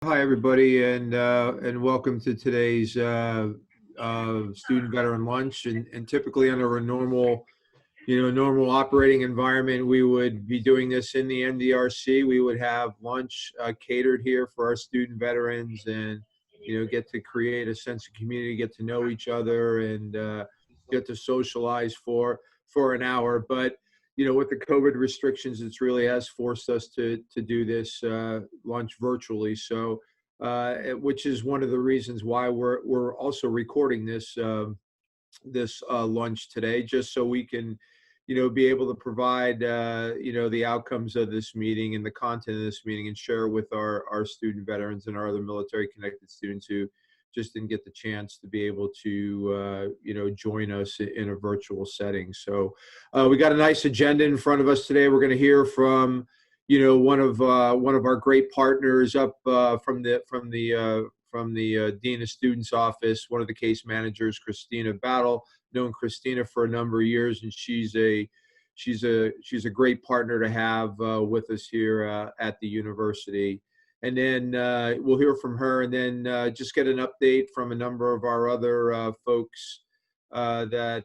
Hi, everybody, and welcome to today's student veteran lunch. And typically under a normal operating environment, we would be doing this in the NDRC. We would have lunch catered here for our student veterans, and get to create a sense of community, get to know each other, and get to socialize for an hour. But with the COVID restrictions, it's really has forced us to do this lunch virtually. So, which is one of the reasons why we're also recording this lunch today, just so we can, be able to provide, the outcomes of this meeting and the content of this meeting, and share with our student veterans and our other military connected students who just didn't get the chance to be able to, join us in a virtual setting. So we got a nice agenda in front of us today. We're going to hear from, one of our great partners up from the Dean of Students Office, one of the case managers, Cristina Battle. Known Cristina for a number of years, and she's a great partner to have with us here at the university. And then we'll hear from her, and then just get an update from a number of our other folks that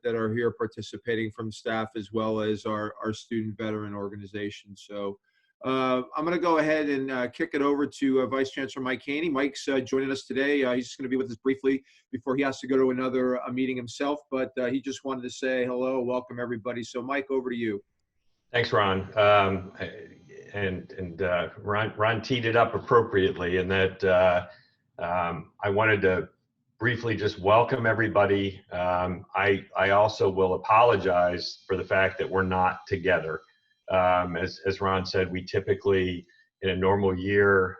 are here participating from staff, as well as our student veteran organization. So I'm going to go ahead and kick it over to Vice Chancellor Mike Haney. Mike's joining us today. He's just going to be with us briefly before he has to go to another meeting himself, but he just wanted to say hello, welcome everybody. So Mike, over to you. Thanks, Ron. Ron teed it up appropriately in that I wanted to briefly just welcome everybody. I also will apologize for the fact that we're not together. As Ron said, we typically, in a normal year,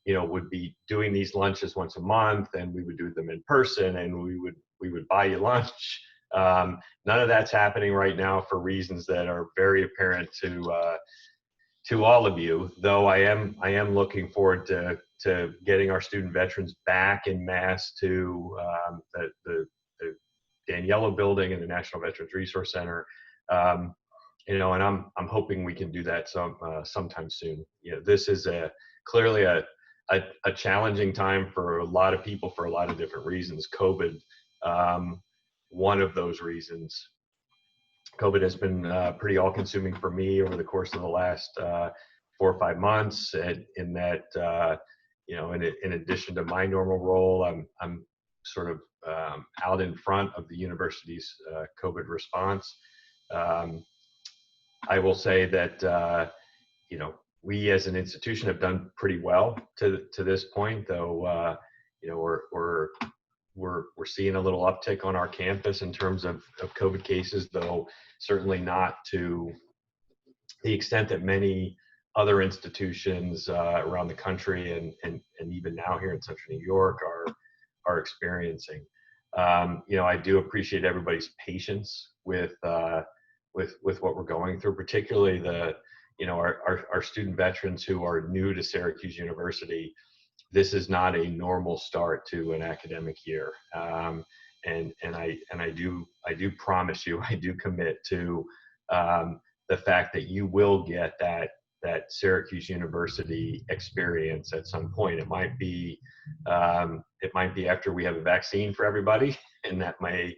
would be doing these lunches once a month, and we would do them in person, and we would buy you lunch. None of that's happening right now for reasons that are very apparent to all of you. Though I am looking forward to getting our student veterans back in mass to the Daniela building and the National Veterans Resource Center. And I'm hoping we can do that sometime soon. This is clearly a challenging time for a lot of people for a lot of different reasons. COVID, one of those reasons. COVID has been pretty all-consuming for me over the course of the last 4 or 5 months. In that, in addition to my normal role, I'm sort of out in front of the university's COVID response. I will say that we as an institution have done pretty well to this point, though. We're seeing a little uptick on our campus in terms of COVID cases, though certainly not to the extent that many other institutions around the country and even now here in Central New York are experiencing. I do appreciate everybody's patience with what we're going through, particularly our student veterans who are new to Syracuse University. This is not a normal start to an academic year, and I do promise you, I do commit to the fact that you will get that Syracuse University experience at some point. It might be after we have a vaccine for everybody, and that may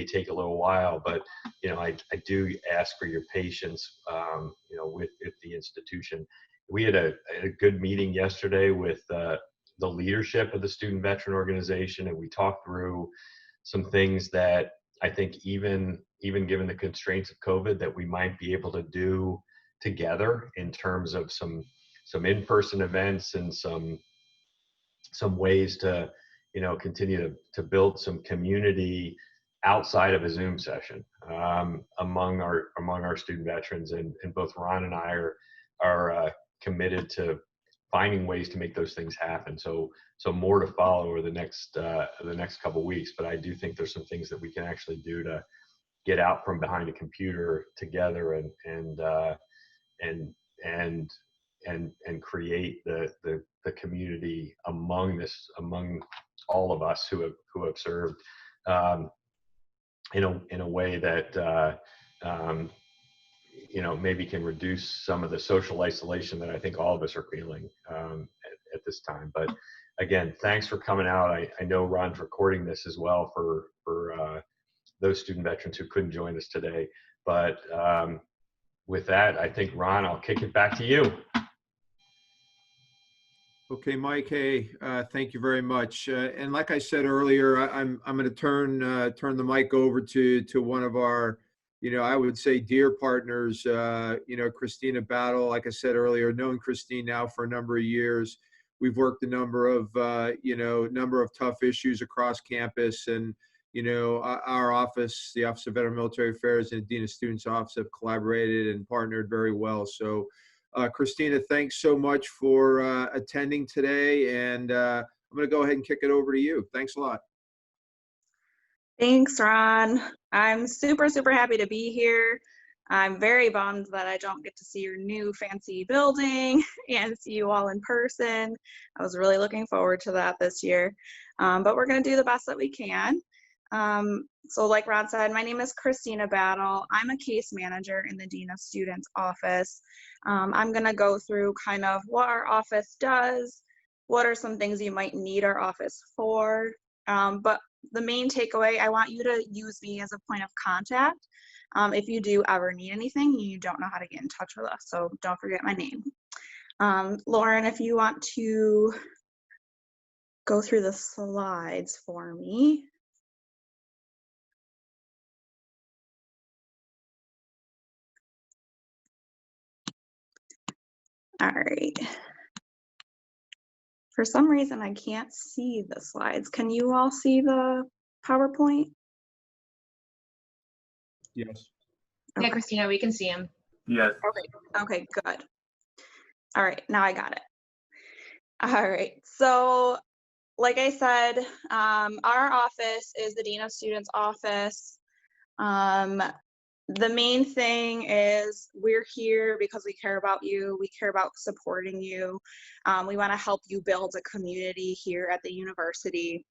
take a little while. But I do ask for your patience, with the institution. We had a good meeting yesterday with the leadership of the student veteran organization, and we talked through some things that I think even given the constraints of COVID, that we might be able to do together in terms of some in-person events and some ways to continue to build some community outside of a Zoom session among our student veterans, and both Ron and I are committed to finding ways to make those things happen. So more to follow over the next couple of weeks. But I do think there's some things that we can actually do to get out from behind a computer together and create the community among all of us who have served in a way that maybe can reduce some of the social isolation that I think all of us are feeling this time. But again, thanks for coming out. I know Ron's recording this as well for those student veterans who couldn't join us today. But with that, I think, Ron, I'll kick it back to you. Okay, Mike. Hey, thank you very much. And like I said earlier, I'm going to turn the mic over to one of our, I would say dear partners, Cristina Battle. Like I said earlier, known Christine now for a number of years. We've worked a number of tough issues across campus, and our office, the Office of Veteran Military Affairs, and Dean of Students Office have collaborated and partnered very well. So. Cristina, thanks so much for attending today, and I'm going to go ahead and kick it over to you. Thanks a lot. Thanks, Ron. I'm super, super happy to be here. I'm very bummed that I don't get to see your new fancy building and see you all in person. I was really looking forward to that this year, but we're going to do the best that we can. So like Ron said, my name is Cristina Battle. I'm a case manager in the Dean of Students office. I'm going to go through kind of what our office does, what are some things you might need our office for, but the main takeaway, I want you to use me as a point of contact. If you do ever need anything, you don't know how to get in touch with us, so don't forget my name. Lauren, if you want to go through the slides for me. All right. For some reason, I can't see the slides. Can you all see the PowerPoint? Yes. Yeah, Cristina, we can see him. Yes. Okay, good. All right, now I got it. All right, so like I said, our office is the Dean of Students office. The main thing is we're here because we care about you. We care about supporting you. We want to help you build a community here at the university.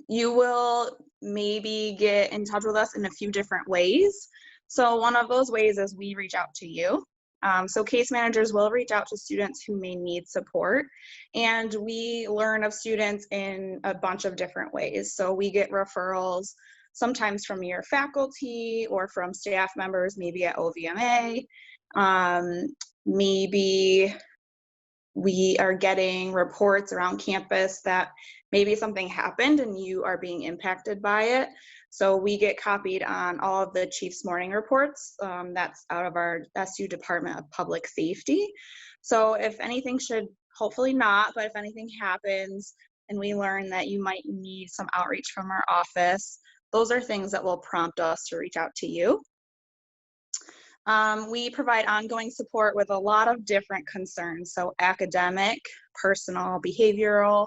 You will maybe get in touch with us in a few different ways. So one of those ways is we reach out to you. So case managers will reach out to students who may need support, and we learn of students in a bunch of different ways. So we get referrals sometimes from your faculty or from staff members, maybe at OVMA. Maybe we are getting reports around campus that maybe something happened and you are being impacted by it. So we get copied on all of the chief's morning reports. That's out of our SU Department of Public Safety. So if anything should, hopefully not, but if anything happens and we learn that you might need some outreach from our office, those are things that will prompt us to reach out to you. We provide ongoing support with a lot of different concerns. So academic, personal, behavioral,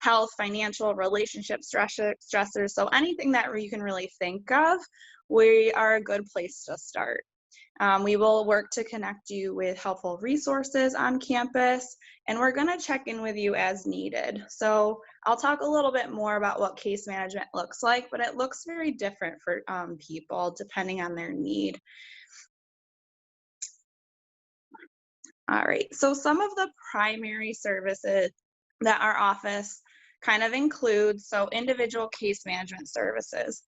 health, financial, relationship stressors. So anything that you can really think of, we are a good place to start. We will work to connect you with helpful resources on campus, and we're going to check in with you as needed. So I'll talk a little bit more about what case management looks like, but it looks very different for people depending on their need. All right, so some of the primary services that our office kind of includes, so individual case management services.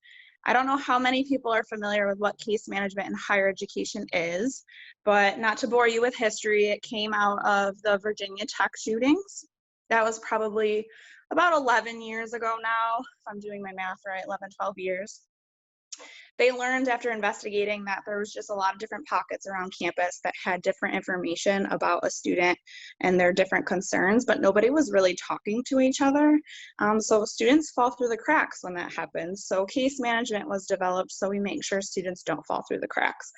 I don't know how many people are familiar with what case management in higher education is, but not to bore you with history, it came out of the Virginia Tech shootings. That was probably about 11 years ago now, if I'm doing my math right, 11, 12 years. They learned after investigating that there was just a lot of different pockets around campus that had different information about a student and their different concerns, but nobody was really talking to each other. So students fall through the cracks when that happens. So case management was developed so we make sure students don't fall through the cracks.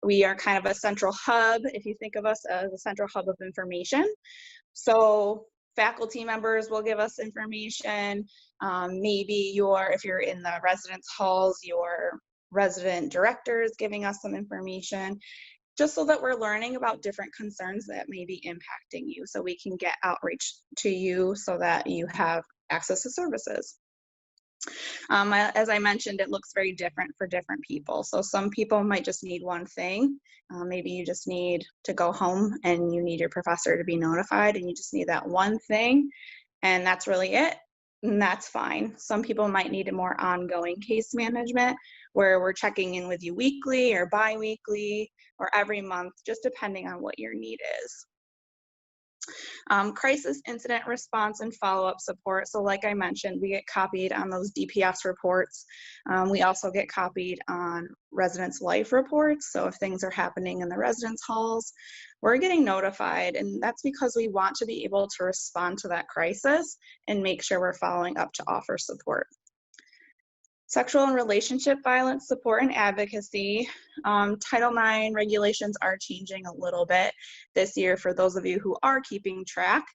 We are kind of a central hub, if you think of us as a central hub of information. So faculty members will give us information. Maybe if you're in the residence halls, your resident director is giving us some information, just so that we're learning about different concerns that may be impacting you, so we can get outreach to you so that you have access to services. As I mentioned, it looks very different for different people. So some people might just need one thing. Maybe you just need to go home and you need your professor to be notified and you just need that one thing, and that's really it. And that's fine. Some people might need a more ongoing case management where we're checking in with you weekly or bi-weekly or every month, just depending on what your need is. Crisis incident response and follow-up support. So like I mentioned, we get copied on those DPS reports. We also get copied on residence life reports. So if things are happening in the residence halls, we're getting notified, and that's because we want to be able to respond to that crisis and make sure we're following up to offer support. Sexual and relationship violence support and advocacy. Title IX regulations are changing a little bit this year for those of you who are keeping track.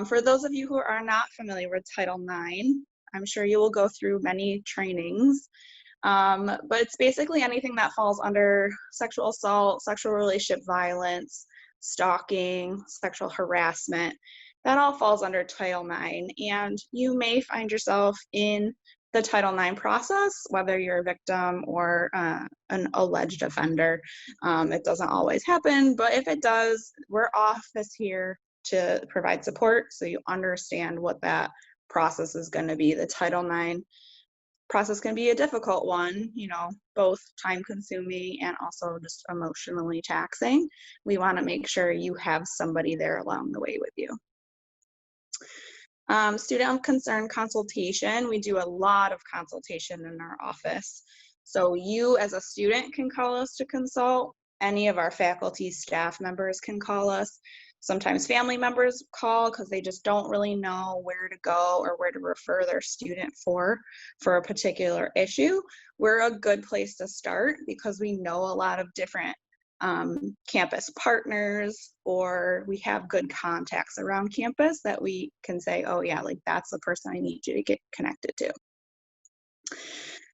For those of you who are not familiar with Title IX, I'm sure you will go through many trainings, but it's basically anything that falls under sexual assault, sexual relationship violence, stalking, sexual harassment. That all falls under Title IX, and you may find yourself in the Title IX process, whether you're a victim or an alleged offender. It doesn't always happen, but if it does, we're office here to provide support so you understand what that process is going to be. The Title IX process can be a difficult one, you know, both time consuming and also just emotionally taxing. We want to make sure you have somebody there along the way with you. Student of concern consultation. We do a lot of consultation in our office. So you as a student can call us to consult. Any of our faculty, staff members can call us. Sometimes family members call because they just don't really know where to go or where to refer their student for a particular issue. We're a good place to start because we know a lot of different campus partners, or we have good contacts around campus that we can say, oh yeah, like that's the person I need you to get connected to.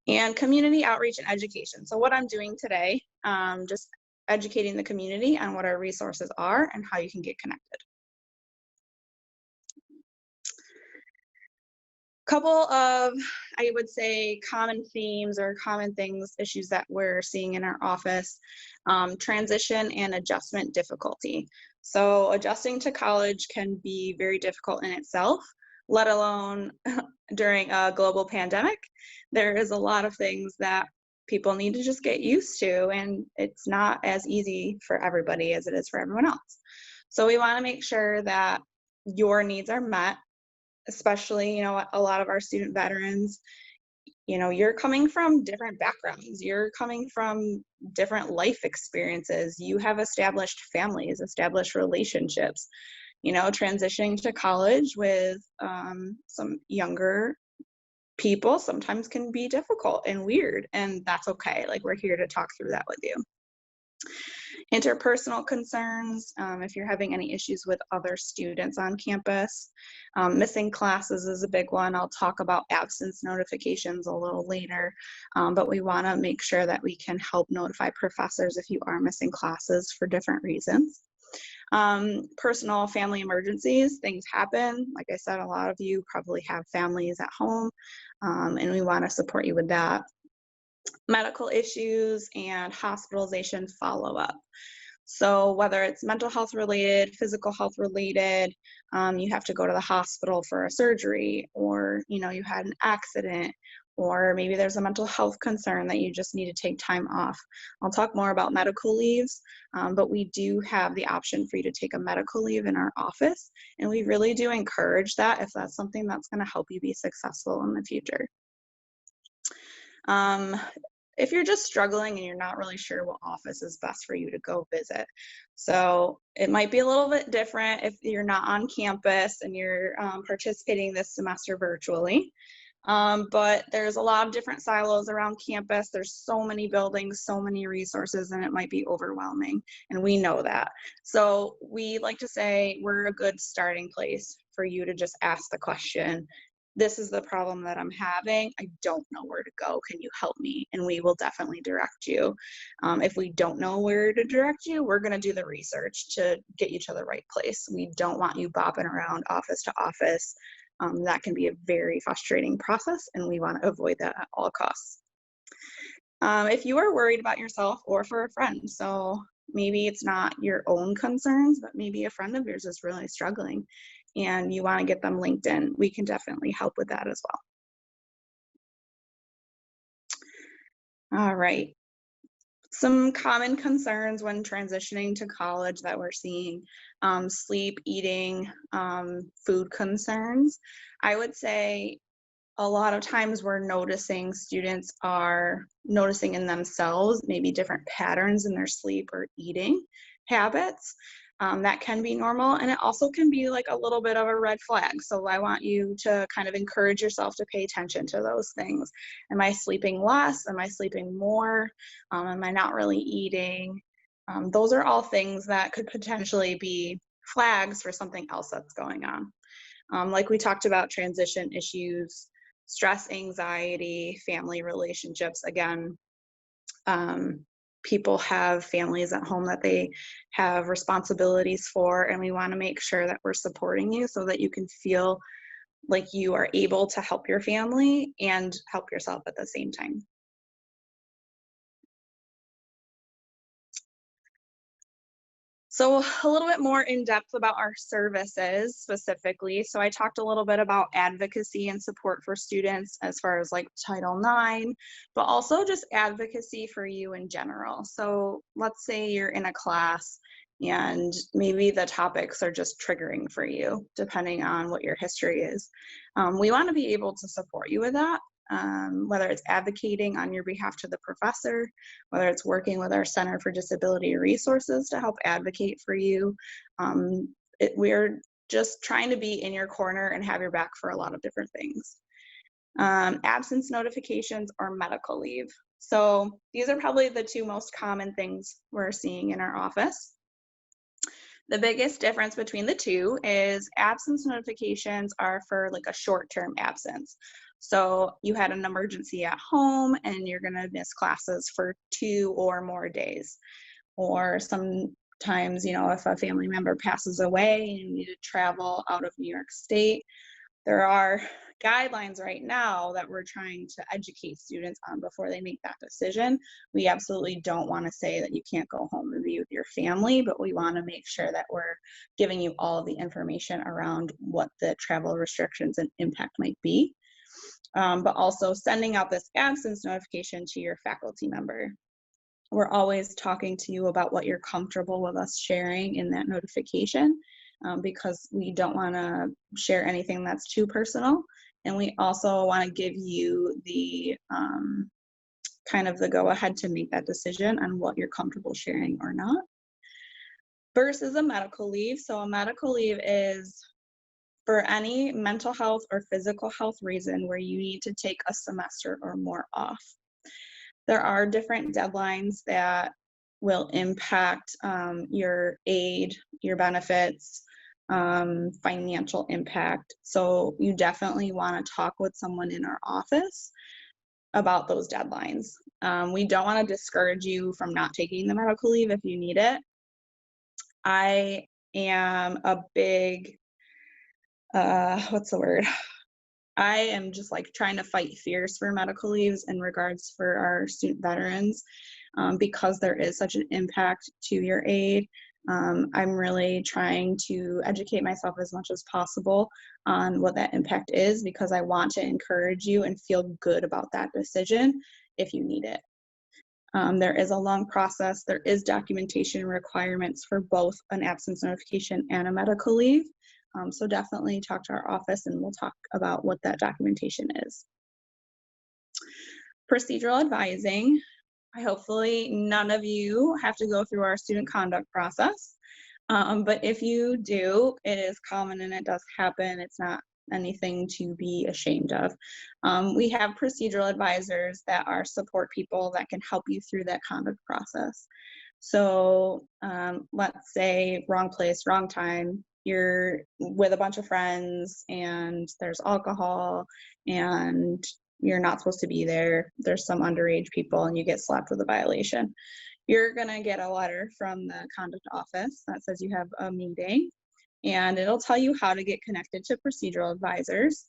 And community outreach and education. So what I'm doing today, just educating the community on what our resources are and how you can get connected. Couple of, I would say, common themes or common things, issues that we're seeing in our office. Transition and adjustment difficulty. So adjusting to college can be very difficult in itself, let alone during a global pandemic. There is a lot of things that people need to just get used to, and it's not as easy for everybody as it is for everyone else. So we want to make sure that your needs are met, especially, you know, a lot of our student veterans, you know, you're coming from different backgrounds, you're coming from different life experiences, you have established families, established relationships. You know, transitioning to college with some younger people sometimes can be difficult and weird, and that's okay. Like, we're here to talk through that with you. Interpersonal concerns, if you're having any issues with other students on campus. Missing classes is a big one. I'll talk about absence notifications a little later, but we want to make sure that we can help notify professors if you are missing classes for different reasons. Personal family emergencies, things happen. Like I said, a lot of you probably have families at home, and we want to support you with that. Medical issues and hospitalization follow-up. So whether it's mental health related, physical health related, you have to go to the hospital for a surgery, or you know, you had an accident, or maybe there's a mental health concern that you just need to take time off. I'll talk more about medical leaves, but we do have the option for you to take a medical leave in our office, and we really do encourage that if that's something that's going to help you be successful in the future. If you're just struggling and you're not really sure what office is best for you to go visit. So it might be a little bit different if you're not on campus and you're participating this semester virtually. But there's a lot of different silos around campus. There's so many buildings, so many resources, and it might be overwhelming, and we know that. So we like to say we're a good starting place for you to just ask the question, this is the problem that I'm having. I don't know where to go. Can you help me? And we will definitely direct you. If we don't know where to direct you, we're going to do the research to get you to the right place. We don't want you bopping around office to office, That can be a very frustrating process, and we want to avoid that at all costs. If you are worried about yourself or for a friend, so maybe it's not your own concerns, but maybe a friend of yours is really struggling and you want to get them linked in, we can definitely help with that as well. All right. Some common concerns when transitioning to college that we're seeing: sleep, eating, food concerns. I would say a lot of times we're noticing students are noticing in themselves maybe different patterns in their sleep or eating habits. That can be normal, and it also can be like a little bit of a red flag. So I want you to kind of encourage yourself to pay attention to those things. Am I sleeping less? Am I sleeping more? Am I not really eating? Those are all things that could potentially be flags for something else that's going on. Like we talked about, transition issues, stress, anxiety, family relationships. Again, people have families at home that they have responsibilities for, and we want to make sure that we're supporting you so that you can feel like you are able to help your family and help yourself at the same time. So a little bit more in depth about our services specifically. So I talked a little bit about advocacy and support for students as far as like Title IX, but also just advocacy for you in general. So let's say you're in a class and maybe the topics are just triggering for you, depending on what your history is. We want to be able to support you with that. Whether it's advocating on your behalf to the professor, whether it's working with our Center for Disability Resources to help advocate for you. We're just trying to be in your corner and have your back for a lot of different things. Absence notifications or medical leave. So these are probably the two most common things we're seeing in our office. The biggest difference between the two is absence notifications are for like a short-term absence. So you had an emergency at home and you're gonna miss classes for 2 or more days. Or sometimes, you know, if a family member passes away and you need to travel out of New York State, there are guidelines right now that we're trying to educate students on before they make that decision. We absolutely don't want to say that you can't go home and be with your family, but we want to make sure that we're giving you all of the information around what the travel restrictions and impact might be. But also sending out this absence notification to your faculty member. We're always talking to you about what you're comfortable with us sharing in that notification, because we don't want to share anything that's too personal. And we also want to give you the kind of the go ahead to make that decision on what you're comfortable sharing or not. Versus a medical leave. So a medical leave is for any mental health or physical health reason where you need to take a semester or more off. There are different deadlines that will impact your aid, your benefits, financial impact. So you definitely want to talk with someone in our office about those deadlines. We don't want to discourage you from not taking the medical leave if you need it. I am a big, what's the word? I am just like trying to fight fears for medical leaves in regards for our student veterans, because there is such an impact to your aid. I'm really trying to educate myself as much as possible on what that impact is, because I want to encourage you and feel good about that decision if you need it. There is a long process. There is documentation requirements for both an absence notification and a medical leave. So definitely talk to our office and we'll talk about what that documentation is. Procedural advising. Hopefully none of you have to go through our student conduct process. But if you do, it is common and it does happen. It's not anything to be ashamed of. We have procedural advisors that are support people that can help you through that conduct process. So let's say wrong place, wrong time. You're with a bunch of friends and there's alcohol and you're not supposed to be there. There's some underage people and you get slapped with a violation. You're gonna get a letter from the conduct office that says you have a meeting. and it'll tell you how to get connected to procedural advisors.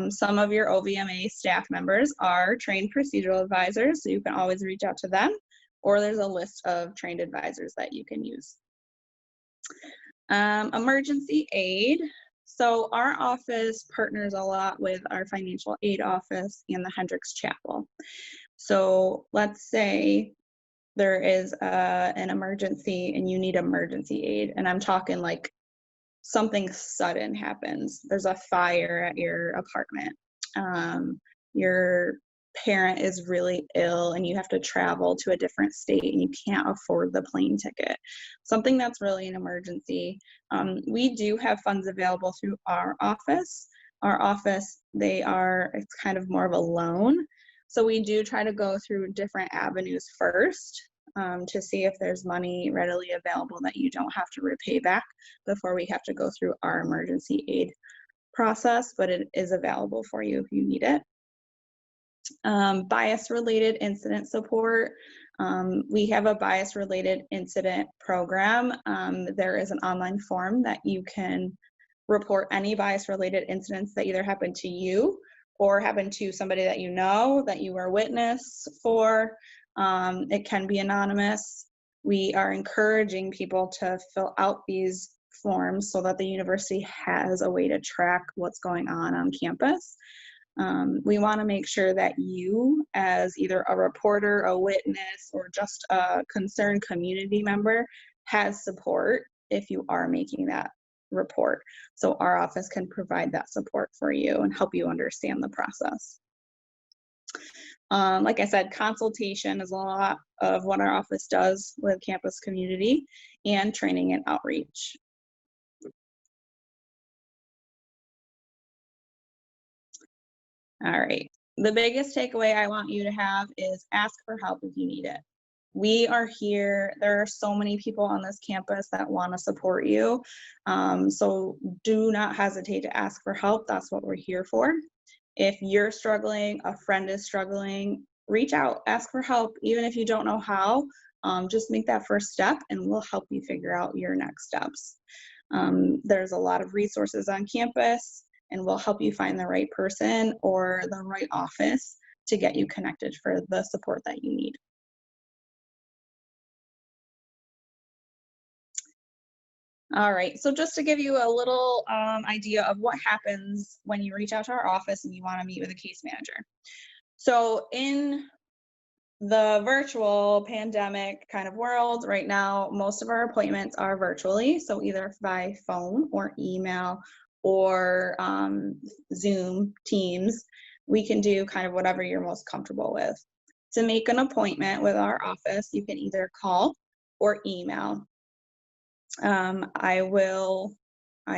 Some of your OVMA staff members are trained procedural advisors, so you can always reach out to them, or there's a list of trained advisors that you can use. Emergency aid. So our office partners a lot with our financial aid office and the Hendricks Chapel. So let's say there is an emergency and you need emergency aid, and I'm talking like something sudden happens. There's a fire at your apartment. Your parent is really ill and you have to travel to a different state and you can't afford the plane ticket. Something that's really an emergency. We do have funds available through our office. Our office, it's kind of more of a loan. So we do try to go through different avenues first to see if there's money readily available that you don't have to repay back before we have to go through our emergency aid process, but it is available for you if you need it. Bias-related incident support. We have a bias-related incident program. There is an online form that you can report any bias-related incidents that either happen to you or happen to somebody that you know, that you were a witness for. It can be anonymous. We are encouraging people to fill out these forms so that the university has a way to track what's going on campus. We want to make sure that you, as either a reporter, a witness, or just a concerned community member, has support if you are making that report. So our office can provide that support for you and help you understand the process. Like I said, consultation is a lot of what our office does with campus community, and training and outreach. All right, the biggest takeaway I want you to have is ask for help if you need it. We are here. There are so many people on this campus that want to support you. So do not hesitate to ask for help. That's what we're here for. If you're struggling, a friend is struggling, reach out, ask for help. Even if you don't know how, just make that first step and we'll help you figure out your next steps. There's a lot of resources on campus and we'll help you find the right person or the right office to get you connected for the support that you need. All right, so just to give you a little idea of what happens when you reach out to our office and you want to meet with a case manager. So in the virtual pandemic kind of world right now, most of our appointments are virtually, so either by phone or email or Zoom, Teams. We can do kind of whatever you're most comfortable with. To make an appointment with our office, you can either call or email. I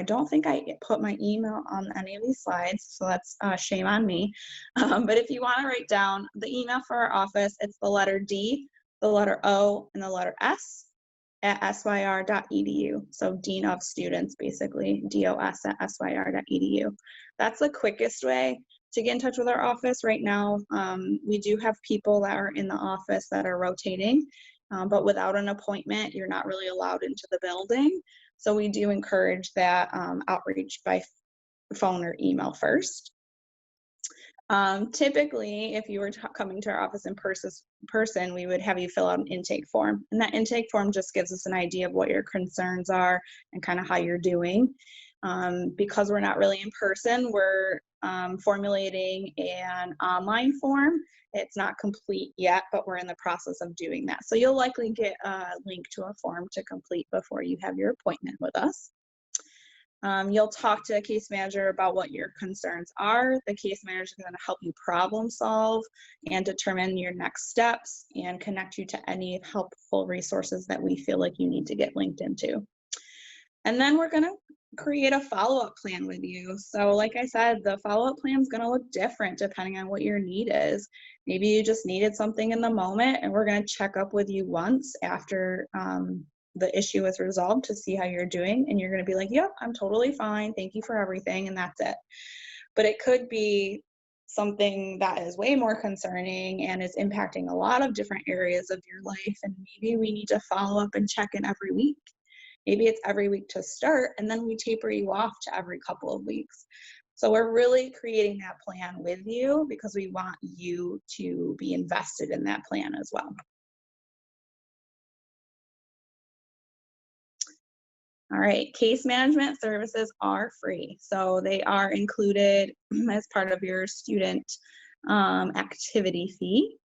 don't think I put my email on any of these slides, so that's shame on me. But if you want to write down the email for our office, it's the letter D, the letter O, and the letter S at syr.edu. So Dean of Students, basically, DOS@syr.edu. That's the quickest way to get in touch with our office right now. We do have people that are in the office that are rotating. But without an appointment, you're not really allowed into the building. So we do encourage that outreach by phone or email first. Typically, if you were coming to our office in person, we would have you fill out an intake form. And that intake form just gives us an idea of what your concerns are and kind of how you're doing. Because we're not really in person, we're formulating an online form. It's not complete yet, but we're in the process of doing that. So you'll likely get a link to a form to complete before you have your appointment with us. You'll talk to a case manager about what your concerns are. The case manager is going to help you problem solve and determine your next steps and connect you to any helpful resources that we feel like you need to get linked into. And then we're going to create a follow-up plan with you. So like I said, the follow-up plan is going to look different depending on what your need is. Maybe you just needed something in the moment and we're going to check up with you once after the issue is resolved to see how you're doing, and you're going to be like, yep, I'm totally fine, thank you for everything, and that's it. But it could be something that is way more concerning and is impacting a lot of different areas of your life, and maybe we need to follow up and check in every week. Maybe it's every week to start, and then we taper you off to every couple of weeks. So we're really creating that plan with you because we want you to be invested in that plan as well. All right, case management services are free. So they are included as part of your student activity fee,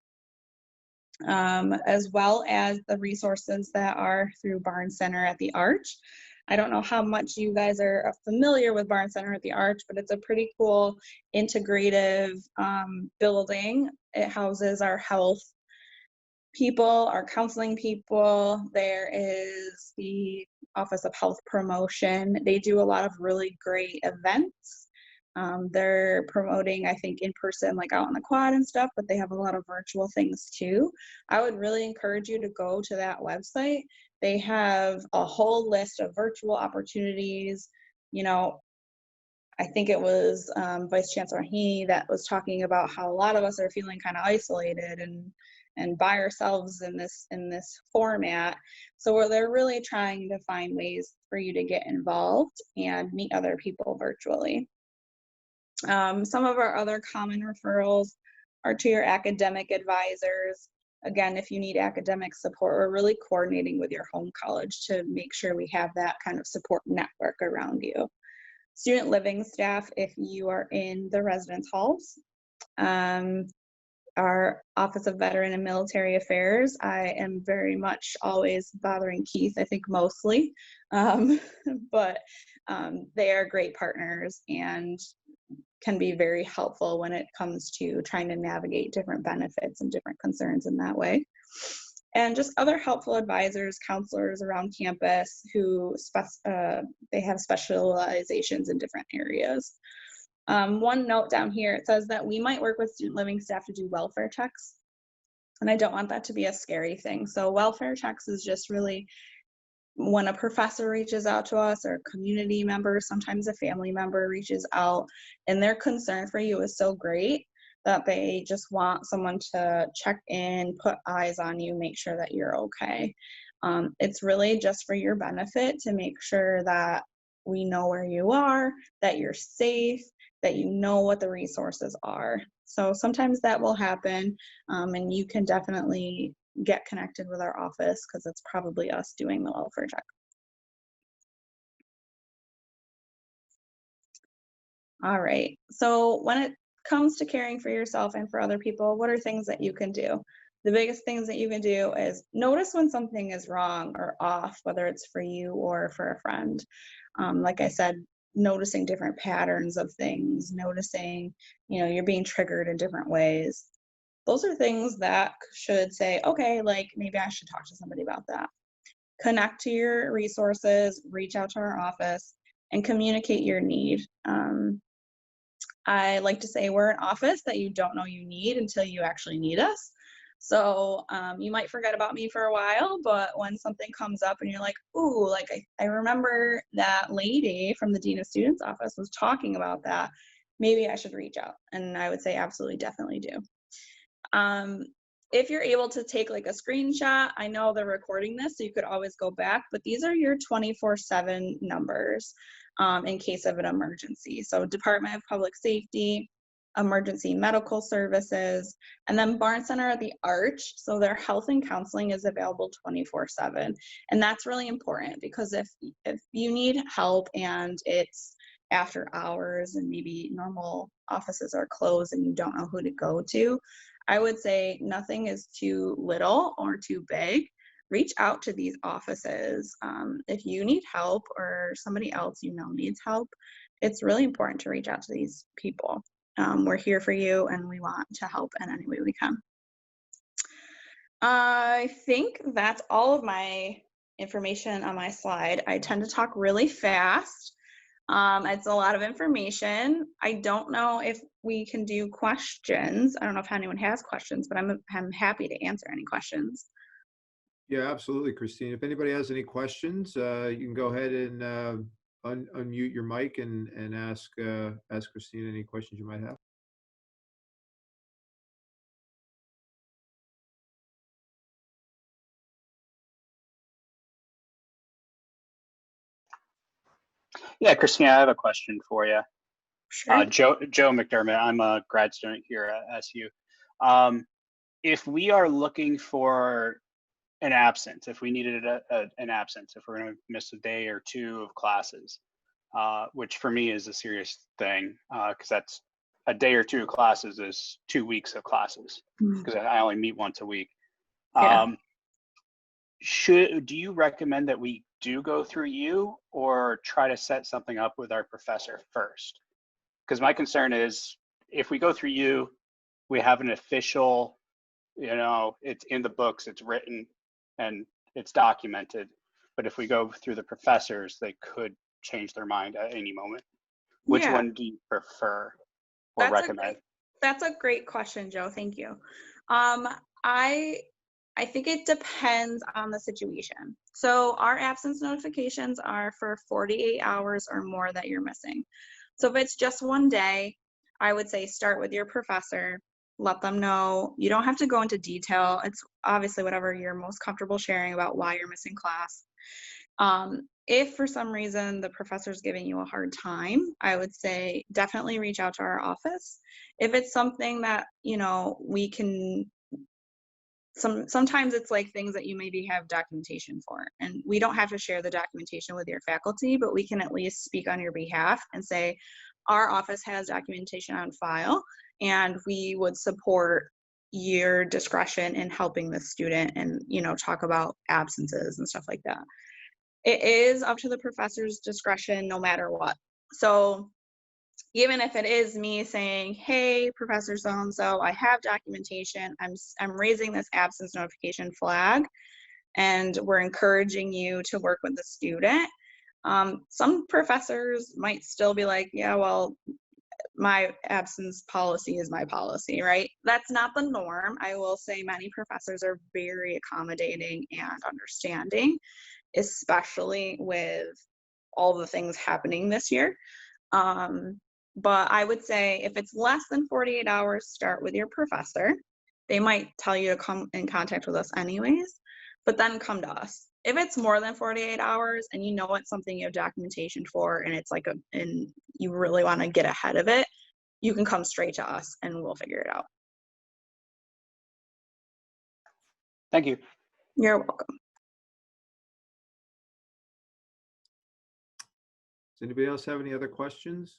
as well as the resources that are through Barn Center at the Arch. I don't know how much you guys are familiar with Barn Center at the Arch, but it's a pretty cool integrative building. It houses our health people, our counseling people. There is the Office of Health Promotion. They do a lot of really great events. They're promoting, I think, in person, like out on the quad and stuff, but they have a lot of virtual things too. I would really encourage you to go to that website. They have a whole list of virtual opportunities. You know, I think it was Vice Chancellor Heaney that was talking about how a lot of us are feeling kind of isolated and by ourselves in this format. So they're really trying to find ways for you to get involved and meet other people virtually. Some of our other common referrals are to your academic advisors. Again, if you need academic support, we're really coordinating with your home college to make sure we have that kind of support network around you. Student living staff, if you are in the residence halls. Our Office of Veteran and Military Affairs, I am very much always bothering Keith, I think mostly, but they are great partners and can be very helpful when it comes to trying to navigate different benefits and different concerns in that way. And just other helpful advisors, counselors around campus who they have specializations in different areas. One note down here, it says that we might work with student living staff to do welfare checks. And I don't want that to be a scary thing. So welfare checks is just really when a professor reaches out to us or a community member, sometimes a family member reaches out and their concern for you is so great that they just want someone to check in, put eyes on you, make sure that you're okay. It's really just for your benefit to make sure that we know where you are, that you're safe, that you know what the resources are. So sometimes that will happen, and you can definitely get connected with our office because it's probably us doing the welfare check. All right, so when it comes to caring for yourself and for other people, what are things that you can do? The biggest things that you can do is notice when something is wrong or off, whether it's for you or for a friend. Like I said, noticing different patterns of things, noticing, you're being triggered in different ways. Those are things that should say, okay, like maybe I should talk to somebody about that. Connect to your resources, reach out to our office, and communicate your need. I like to say we're an office that you don't know you need until you actually need us. So you might forget about me for a while, but when something comes up and you're like, ooh, like I remember that lady from the Dean of Students office was talking about that, maybe I should reach out. And I would say absolutely, definitely do. If you're able to take like a screenshot, I know they're recording this, so you could always go back, but these are your 24/7 numbers in case of an emergency. So Department of Public Safety, Emergency Medical Services, and then Barn Center at the Arch. So their health and counseling is available 24/7. And that's really important because if you need help and it's after hours and maybe normal offices are closed and you don't know who to go to, I would say nothing is too little or too big. Reach out to these offices. If you need help or somebody else needs help, it's really important to reach out to these people. We're here for you and we want to help in any way we can. I think that's all of my information on my slide. I tend to talk really fast. It's a lot of information. I don't know if we can do questions. I don't know if anyone has questions, but I'm happy to answer any questions. Yeah, absolutely, Christine. If anybody has any questions, you can go ahead and unmute your mic and ask Christine any questions you might have. Yeah, Christina, I have a question for you. Sure. Joe McDermott, I'm a grad student here at SU. If we are looking for an absence, if we needed an absence, if we're going to miss a day or two of classes, which for me is a serious thing, because that's a day or two of classes is 2 weeks of classes, because I only meet once a week. Yeah. Do you recommend that we do go through you or try to set something up with our professor first? Because my concern is if we go through you, we have an official, it's in the books, it's written, and it's documented. But if we go through the professors, they could change their mind at any moment. Which Yeah. one do you prefer or recommend? That's a great question, Joe. Thank you. I think it depends on the situation. So our absence notifications are for 48 hours or more that you're missing. So if it's just one day, I would say start with your professor, let them know. You don't have to go into detail. It's obviously whatever you're most comfortable sharing about why you're missing class. If for some reason the professor's giving you a hard time, I would say definitely reach out to our office. If it's something that, we can, sometimes it's like things that you maybe have documentation for, and we don't have to share the documentation with your faculty, but we can at least speak on your behalf and say, our office has documentation on file, and we would support your discretion in helping the student and, talk about absences and stuff like that. It is up to the professor's discretion no matter what. So even if it is me saying, hey, Professor so-and-so, I have documentation, I'm raising this absence notification flag, and we're encouraging you to work with the student. Some professors might still be like, yeah, well, my absence policy is my policy, right? That's not the norm. I will say many professors are very accommodating and understanding, especially with all the things happening this year. But I would say if it's less than 48 hours, start with your professor. They might tell you to come in contact with us anyways, but then come to us. If it's more than 48 hours and you know it's something you have documentation for, and it's like and you really want to get ahead of it, you can come straight to us and we'll figure it out. Thank you. You're welcome. Does anybody else have any other questions?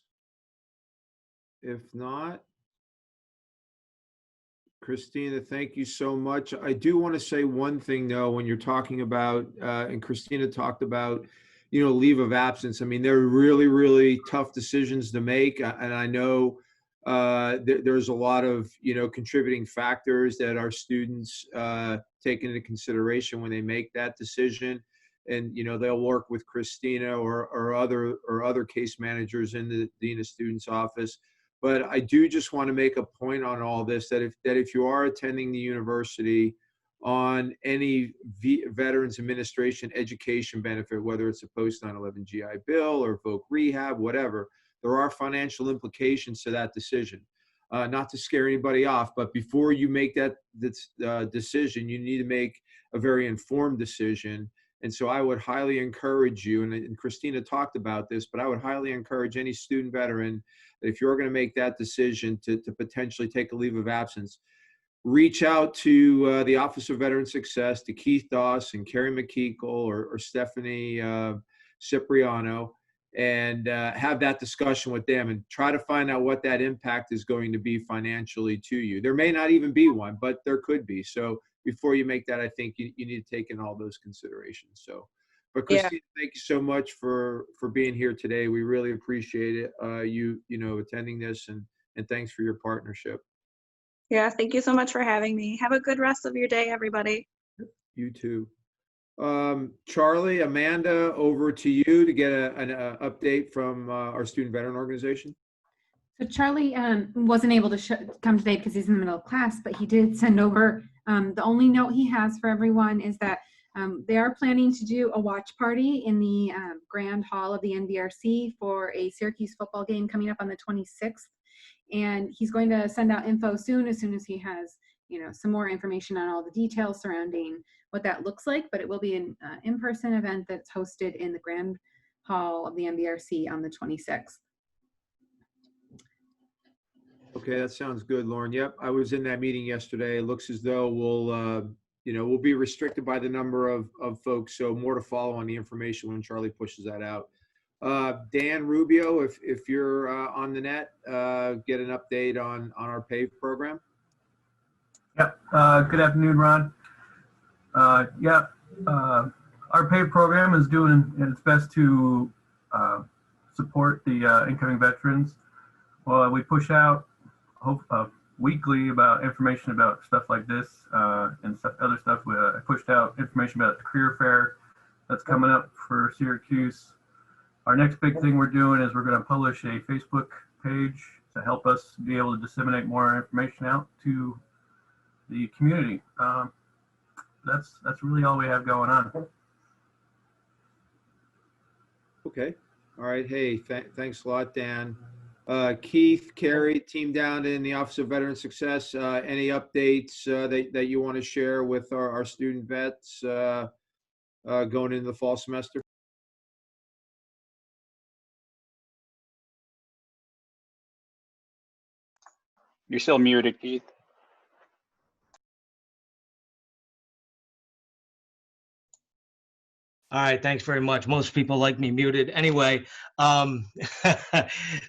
If not, Cristina, thank you so much. I do want to say one thing though, when you're talking about, and Cristina talked about, leave of absence. I mean, they're really, really tough decisions to make. And I know there's a lot of, contributing factors that our students take into consideration when they make that decision. And, they'll work with Cristina or other case managers in the Dean of Students office. But I do just want to make a point on all this, that if you are attending the university on any Veterans Administration education benefit, whether it's a post 9/11 GI Bill or voc rehab, whatever, there are financial implications to that decision. Not to scare anybody off, but before you make that decision, you need to make a very informed decision. And so I would highly encourage you, and Cristina talked about this, but I would highly encourage any student veteran that if you're going to make that decision to potentially take a leave of absence, reach out to the Office of Veteran Success, to Keith Doss and Carrie McKeekle or Stephanie Cipriano, and have that discussion with them and try to find out what that impact is going to be financially to you. There may not even be one, but there could be. So before you make that, I think you need to take in all those considerations. So, but Cristina, thank you so much for being here today. We really appreciate it. You attending this, and thanks for your partnership. Yeah, thank you so much for having me. Have a good rest of your day, everybody. You too. Charlie, Amanda, over to you to get an update from our student veteran organization. So Charlie wasn't able to come today because he's in the middle of class, but he did send over, the only note he has for everyone is that they are planning to do a watch party in the Grand Hall of the NVRC for a Syracuse football game coming up on the 26th. And he's going to send out info soon as he has, some more information on all the details surrounding what that looks like. But it will be an in-person event that's hosted in the Grand hall of the MBRC on the 26th. Okay, that sounds good, Lauren. Yep, I was in that meeting yesterday. It looks as though we'll be restricted by the number of folks, so more to follow on the information when Charlie pushes that out. Dan Rubio, if you're on the net, get an update on our PAVE program. Yep. Good afternoon, Ron. Our PAVE program is doing its best to support the incoming veterans. Well, we push out weekly about information about stuff like this and other stuff. I pushed out information about the career fair that's coming up for Syracuse. Our next big thing we're doing is we're going to publish a Facebook page to help us be able to disseminate more information out to the community. That's really all we have going on. Okay. All right. Hey, thanks a lot, Dan. Keith, Carrie, team down in the Office of Veteran Success, any updates that you want to share with our student vets going into the fall semester? You're still muted, Keith. All right, thanks very much. Most people like me muted. Anyway,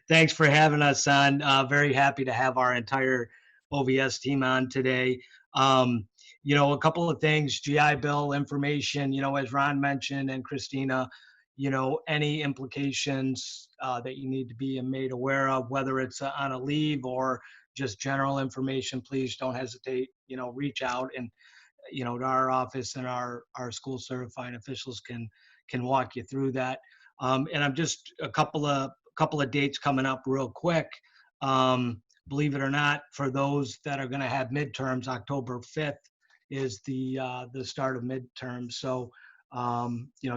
thanks for having us on. Very happy to have our entire OVS team on today. A couple of things, GI Bill information, as Ron mentioned and Cristina, any implications that you need to be made aware of, whether it's on a leave or just general information, please don't hesitate, reach out and to our office, and our school certifying officials can walk you through that. And I'm just a couple of dates coming up real quick. Believe it or not, for those that are going to have midterms, October 5th is the start of midterms. So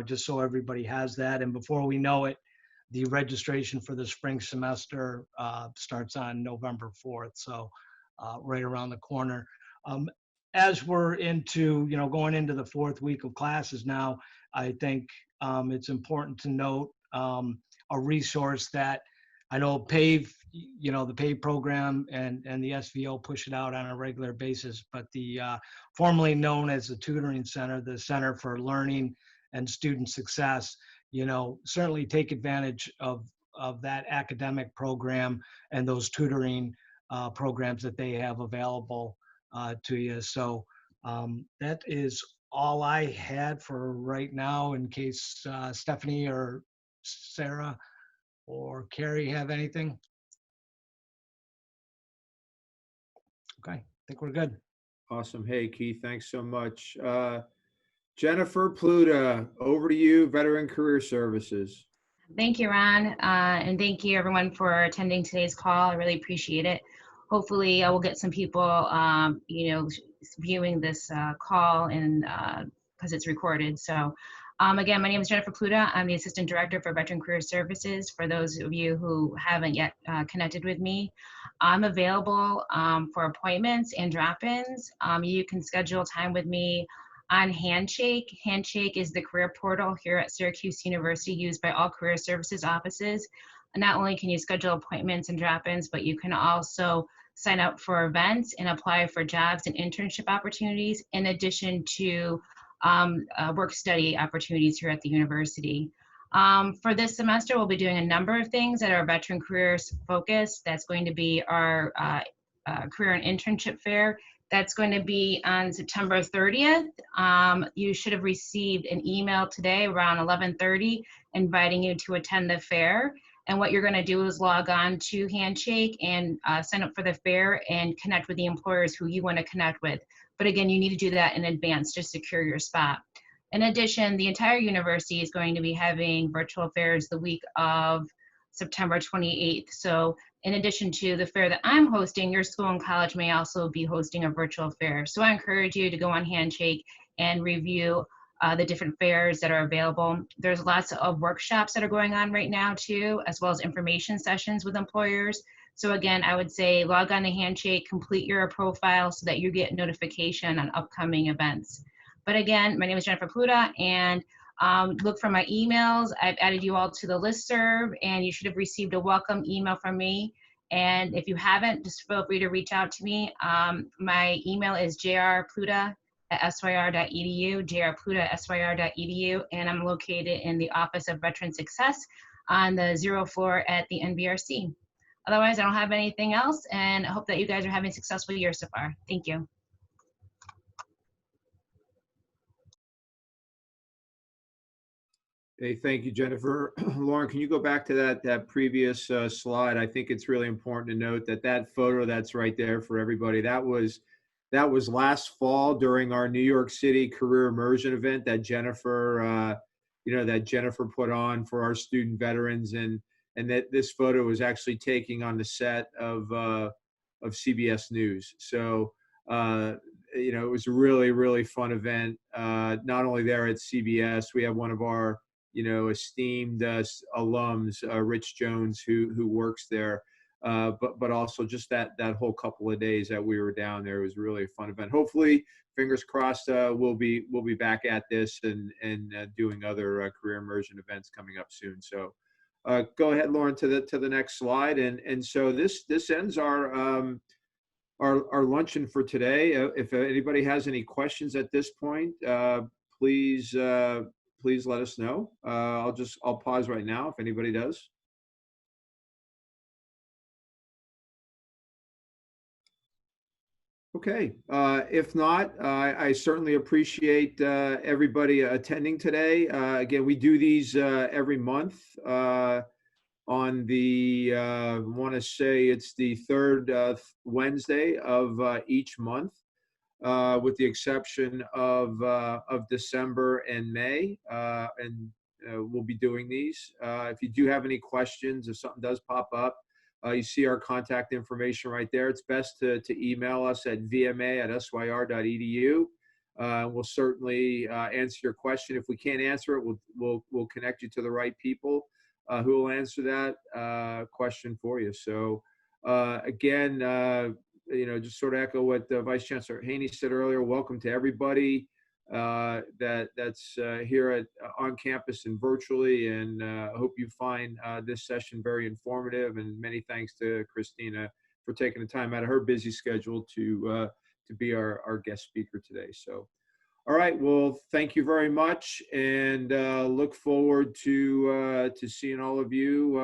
just so everybody has that. And before we know it, the registration for the spring semester starts on November 4th. So right around the corner. As we're into, going into the fourth week of classes now, I think it's important to note a resource that I know PAVE, the PAVE program and the SVO push it out on a regular basis, but the formerly known as the Tutoring Center, the Center for Learning and Student Success, certainly take advantage of that academic program and those tutoring programs that they have available to you. So that is all I had for right now, in case Stephanie or Sarah or Carrie have anything. Okay, I think we're good. Awesome. Hey, Keith, thanks so much. Jennifer Pluta, over to you, Veteran Career Services. Thank you, Ron, and thank you everyone for attending today's call. I really appreciate it. Hopefully I will get some people, viewing this call and because it's recorded. So again, my name is Jennifer Pluta. I'm the Assistant Director for Veteran Career Services. For those of you who haven't yet connected with me, I'm available for appointments and drop-ins. You can schedule time with me on Handshake. Handshake is the career portal here at Syracuse University used by all career services offices. Not only can you schedule appointments and drop-ins, but you can also sign up for events and apply for jobs and internship opportunities, in addition to work study opportunities here at the university. For this semester, we'll be doing a number of things that are veteran careers focused. That's going to be our career and internship fair. That's going to be on September 30th. You should have received an email today around 11:30 inviting you to attend the fair. And what you're going to do is log on to Handshake and sign up for the fair and connect with the employers who you want to connect with. But again, you need to do that in advance to secure your spot. In addition, the entire university is going to be having virtual fairs the week of September 28th. So in addition to the fair that I'm hosting, your school and college may also be hosting a virtual fair. So I encourage you to go on Handshake and review the different fairs that are available. There's lots of workshops that are going on right now too, as well as information sessions with employers. So again, I would say log on to Handshake, complete your profile so that you get notification on upcoming events. But again, my name is Jennifer Pluta, and Look for my emails. I've added you all to the listserv, and you should have received a welcome email from me. And if you haven't, just feel free to reach out to me. My email is jrpluta@syr.edu, jrpluta@syr.edu, and I'm located in the Office of Veteran Success on the 0th floor at the NBRC. Otherwise, I don't have anything else, and I hope that you guys are having a successful year so far. Thank you. Hey, thank you, Jennifer. Lauren, can you go back to that previous slide? I think it's really important to note that photo that's right there for everybody, that was last fall during our New York City Career Immersion event that Jennifer put on for our student veterans, and that this photo was actually taking on the set of CBS News. So it was a really, really fun event. Not only there at CBS, we have one of our esteemed alums, Rich Jones, who works there, but also just that whole couple of days that we were down there was really a fun event. Hopefully, fingers crossed, we'll be back at this and doing other career immersion events coming up soon. So go ahead, Lauren, to the next slide. And so this ends our luncheon for today. If anybody has any questions at this point, please let us know. I'll pause right now if anybody does. Okay. If not, I certainly appreciate everybody attending today. Again, we do these every month on the, I want to say it's the third Wednesday of each month. With the exception of December and May, and we'll be doing these. If you do have any questions, if something does pop up, you see our contact information right there. It's best to email us at vma@syr.edu. We'll certainly answer your question. If we can't answer it, we'll connect you to the right people who will answer that question for you. So again, just sort of echo what Vice Chancellor Haney said earlier. Welcome to everybody that's here on campus and virtually, and I hope you find this session very informative. And many thanks to Cristina for taking the time out of her busy schedule to be our guest speaker today. So, all right, well, thank you very much, and look forward to seeing all of you